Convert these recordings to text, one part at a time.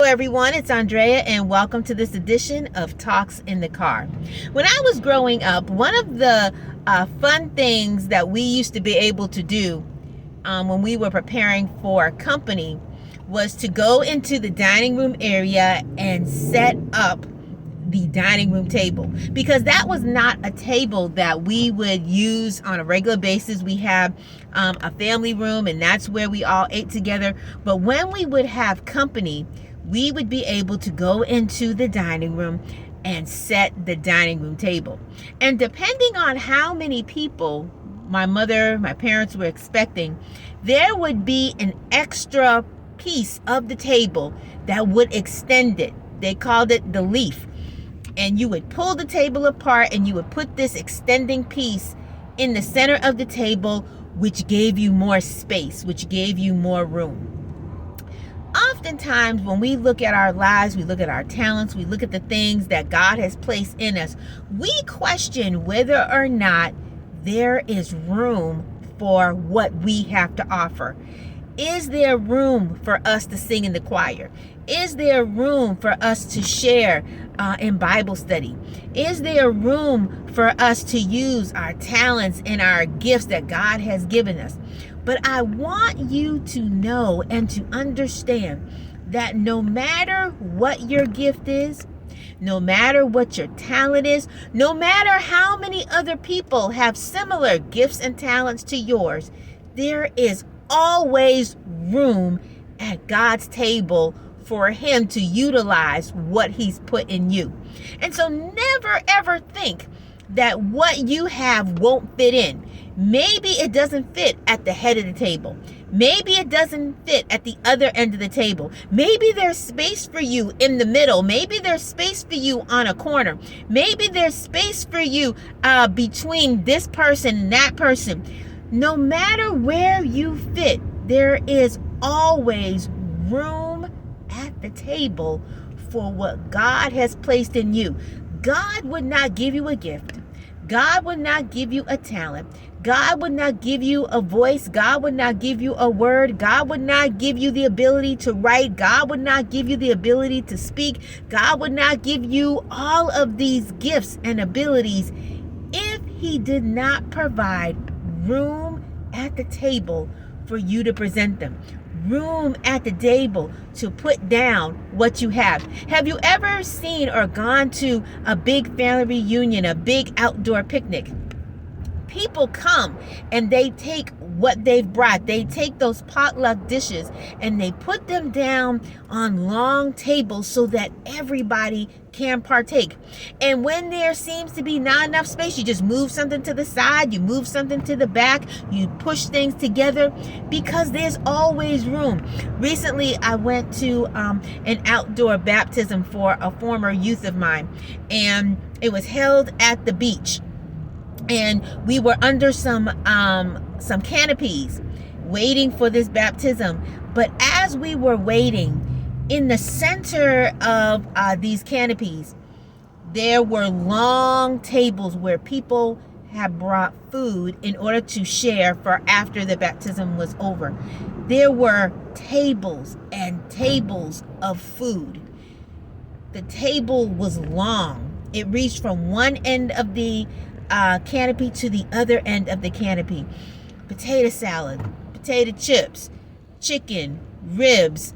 everyone, it's Andrea and welcome to this edition of Talks in the Car. When I was growing up, one of the fun things that we used to be able to do when we were preparing for company was to go into the dining room area and set up the dining room table, because that was not a table that we would use on a regular basis. We have a family room and that's where we all ate together. But when we would have company, we would be able to go into the dining room and set the dining room table. And depending on how many people my parents were expecting, there would be an extra piece of the table that would extend it. They called it the leaf. And you would pull the table apart and you would put this extending piece in the center of the table, which gave you more space, which gave you more room. Oftentimes, when we look at our lives, we look at our talents, we look at the things that God has placed in us, we question whether or not there is room for what we have to offer. Is there room for us to sing in the choir? Is there room for us to share in Bible study? Is there room for us to use our talents and our gifts that God has given us? But I want you to know and to understand that no matter what your gift is, no matter what your talent is, no matter how many other people have similar gifts and talents to yours, there is always room at God's table for Him to utilize what He's put in you. And so never ever think that what you have won't fit in. Maybe it doesn't fit at the head of the table. Maybe it doesn't fit at the other end of the table. Maybe there's space for you in the middle. Maybe there's space for you on a corner. Maybe there's space for you between this person and that person. No matter where you fit, there is always room at the table for what God has placed in you. God would not give you a gift. God would not give you a talent. God would not give you a voice. God would not give you a word. God would not give you the ability to write. God would not give you the ability to speak. God would not give you all of these gifts and abilities if He did not provide room at the table for you to present them. Room at the table to put down what you have. Have you ever seen or gone to a big family reunion, a big outdoor picnic? People come and they take what they've brought. They take those potluck dishes and they put them down on long tables so that everybody can partake. And when there seems to be not enough space, you just move something to the side, you move something to the back, you push things together, because there's always room. Recently, I went to an outdoor baptism for a former youth of mine, and it was held at the beach. And we were under some canopies waiting for this baptism. But as we were waiting, in the center of these canopies, there were long tables where people had brought food in order to share for after the baptism was over. There were tables and tables of food. The table was long. It reached from one end of the canopy to the other end of the canopy. Potato salad, potato chips, chicken, ribs,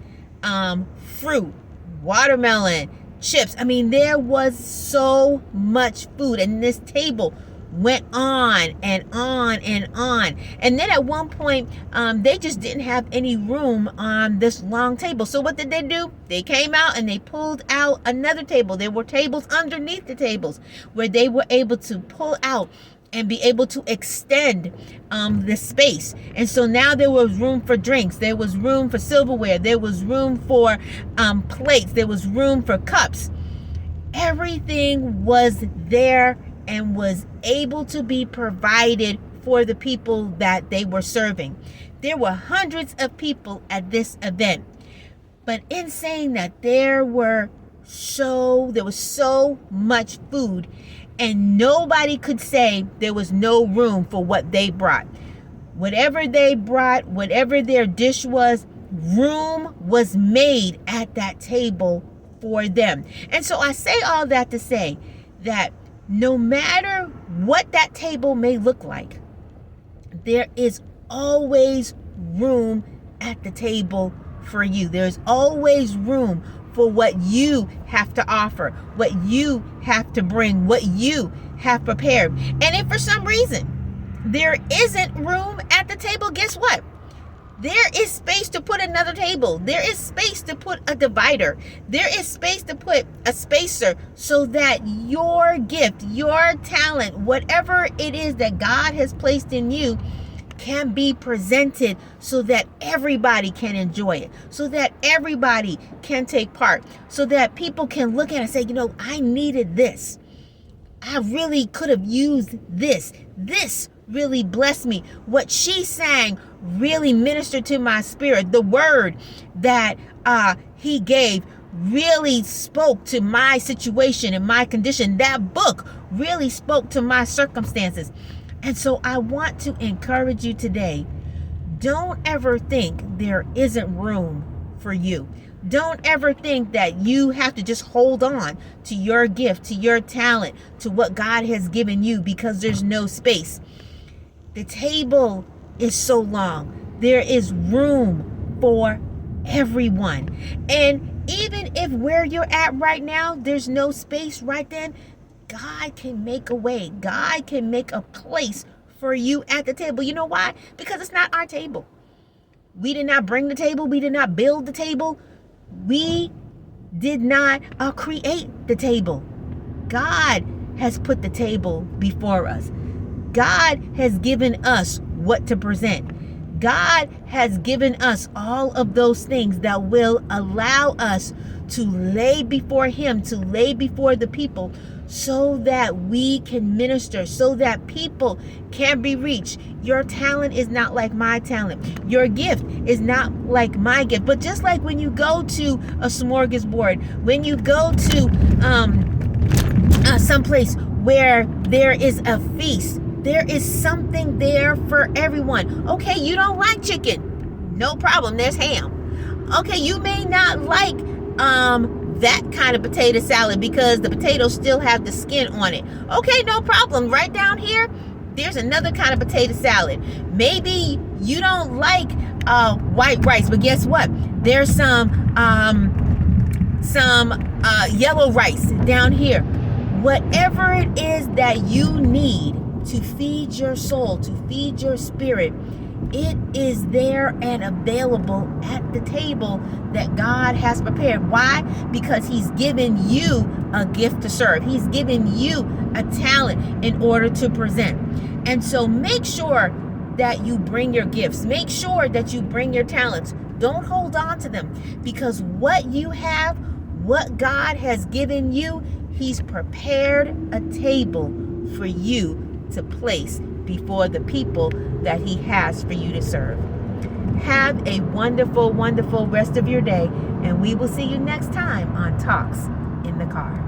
fruit, watermelon, chips. I mean, there was so much food, and this table went on and on and on. And then at one point, they just didn't have any room on this long table. So what did they do? They came out and they pulled out another table. There were tables underneath the tables where they were able to pull out and be able to extend the space. And so now there was room for drinks. There was room for silverware. There was room for plates. There was room for cups. Everything was there and was able to be provided for the people that they were serving. There were hundreds of people at this event. But in saying that, there was so much food, and nobody could say there was no room for what they brought. Whatever they brought, whatever their dish was, room was made at that table for them. And so I say all that to say that no matter what that table may look like, there is always room at the table for you. There's always room for what you have to offer, what you have to bring, what you have prepared. And if for some reason there isn't room at the table, guess what? There is space to put another table. There is space to put a divider. There is space to put a spacer so that your gift, your talent, whatever it is that God has placed in you can be presented so that everybody can enjoy it, so that everybody can take part, so that people can look at it and say, you know, I needed this. I really could have used this. This really blessed me. What she sang really ministered to my spirit. The word that he gave really spoke to my situation and my condition. That book really spoke to my circumstances. And so I want to encourage you today, don't ever think there isn't room for you. Don't ever think that you have to just hold on to your gift, to your talent, to what God has given you because there's no space. The table is so long. There is room for everyone. And even if where you're at right now, there's no space right then, God can make a way. God can make a place for you at the table. You know why? Because it's not our table. We did not bring the table. We did not build the table. We did not create the table. God has put the table before us. God has given us what to present. God has given us all of those things that will allow us to lay before him, to lay before the people, so that we can minister, so that people can be reached. Your talent is not like my talent. Your gift is not like my gift. But just like when you go to a smorgasbord, when you go to someplace where there is a feast, there is something there for everyone. Okay, you don't like chicken. No problem, there's ham. Okay, you may not like that kind of potato salad because the potatoes still have the skin on it. Okay, no problem. Right down here, there's another kind of potato salad. Maybe you don't like white rice, but guess what? There's some yellow rice down here. Whatever it is that you need to feed your soul, to feed your spirit, it is there and available at the table that God has prepared. Why? Because he's given you a gift to serve. He's given you a talent in order to present. And so make sure that you bring your gifts. Make sure that you bring your talents. Don't hold on to them, because what you have, what God has given you, he's prepared a table for you to place before the people that he has for you to serve. Have a wonderful, wonderful rest of your day, and we will see you next time on Talks in the Car.